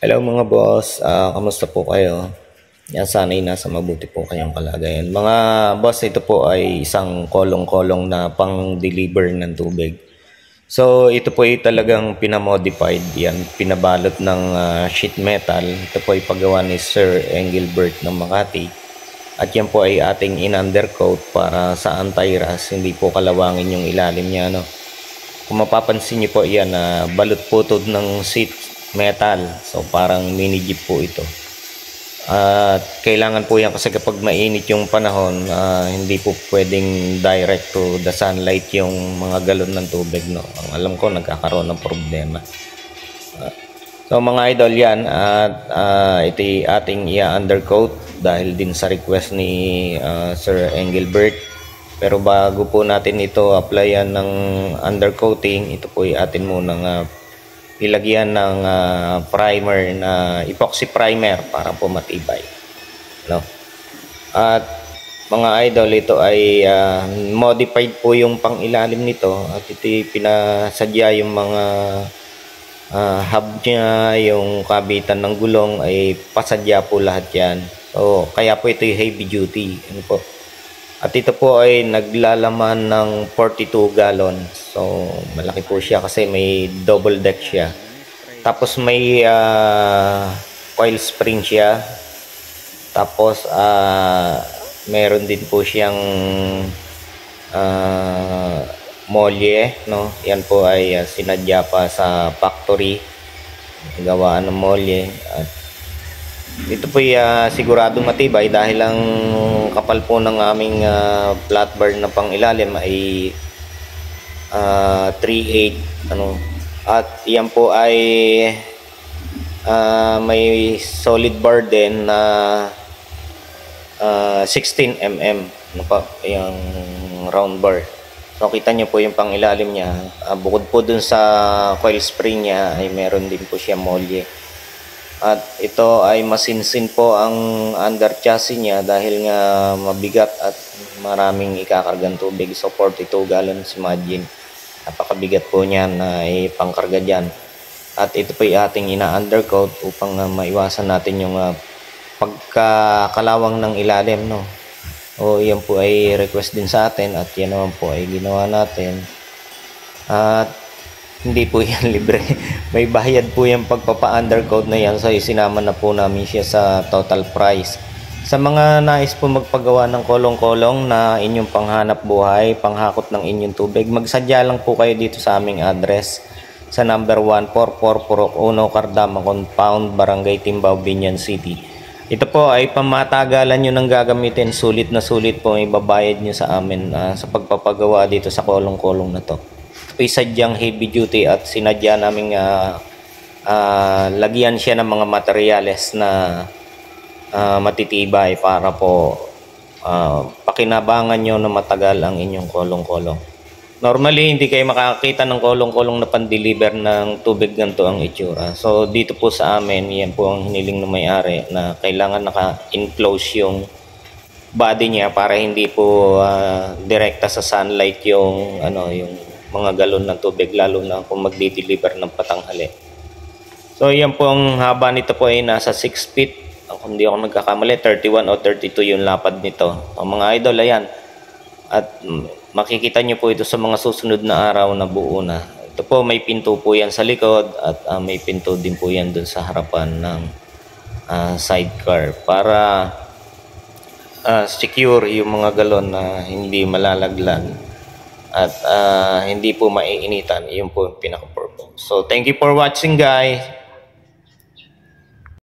Hello mga boss, kamusta po kayo? Yan, sana'y nasa mabuti po kayong kalagayan. Mga boss, ito po ay isang kolong-kolong na pang-deliver ng tubig. So ito po ay talagang pinamodified, yan, pinabalot ng sheet metal. Ito po ay paggawa ni Sir Engelbert ng Makati. At yan po ay ating in-undercoat para sa anti-rust, hindi po kalawangin yung ilalim niya. No? Kung mapapansin niyo po yan, balot po ito ng sheet metal. So parang mini jeep po ito. At kailangan po yan kasi kapag mainit yung panahon, hindi po pwedeng direct to the sunlight yung mga galon ng tubig. No? Ang alam ko, nagkakaroon ng problema. So mga idol, yan. At ito ating i-undercoat dahil din sa request ni Sir Engelbert. Pero bago po natin ito applyan ng undercoating, ito po ay atin munang ilagyan ng primer na epoxy primer para po matibay, no? At mga idol, ito ay modified po yung pang ilalim nito at ito pinasadya yung mga hub niya, yung kabitan ng gulong ay pasadya po lahat yan. So kaya po ito yung heavy duty, ano po. At ito po ay naglalaman ng 42 gallons. So malaki po siya kasi may double deck siya. Tapos may coil spring siya. Tapos meron din po siyang molye, no? Yan po ay sinadya pa sa factory, gawaan ng molye. At ito po ay sigurado matibay dahil ang kapal po ng aming flat bar na pang ilalim ay 3/8, ano. At yan po ay may solid bar din na 16 mm, ano pa, yung round bar. So kita nyo po yung pang ilalim niya, bukod po dun sa coil spring niya ay meron din po siya molye. At ito ay masinsin po ang under chassis niya dahil nga mabigat at maraming ikakargang tubig. So 42 gallons, imagine, napakabigat po niyan na ipangkarga dyan. At ito po ay ating ina-undercoat upang maiwasan natin yung pagkakalawang ng ilalim, no? O yan po ay request din sa atin at yan naman po ay ginawa natin. At hindi po yan libre. May bayad po yung pagpapa-undercoat na yan. So isinama na po namin siya sa total price. Sa mga nais po magpagawa ng kolong-kolong na inyong panghanap buhay, panghakot ng inyong tubig, magsadya lang po kayo dito sa aming address sa number 144 Purok 1 Cardama Compound, Barangay Timbao, Binyan City. Ito po ay pamatagalan nyo nang gagamitin. Sulit na sulit po may babayad nyo sa amin sa pagpapagawa dito sa kolong-kolong na to. Sadyang heavy duty at sinadya naming lagyan siya ng mga materyales na matitibay para po pakinabangan nyo na matagal ang inyong kolong-kolong. Normally hindi kayo makakita ng kolong-kolong na pan-deliver ng tubig, ganito ang itsura. So dito po sa amin, yan po ang hiniling ng may-ari na kailangan naka-enclose yung body niya para hindi po direkta sa sunlight yung yung mga galon ng tubig, lalo na kung magdi-deliver ng patanghali. So yan po, ang haba nito po ay nasa 6 feet. Kung hindi ako nagkakamali, 31 o 32 yung lapad nito. Ang mga idol, ayan. At makikita nyo po ito sa mga susunod na araw na buo na. Ito po, may pinto po yan sa likod at may pinto din po yan dun sa harapan ng sidecar para secure yung mga galon na hindi malalaglag at hindi po maiinitan. Yun po yung pinaka-purpose. So thank you for watching, guys.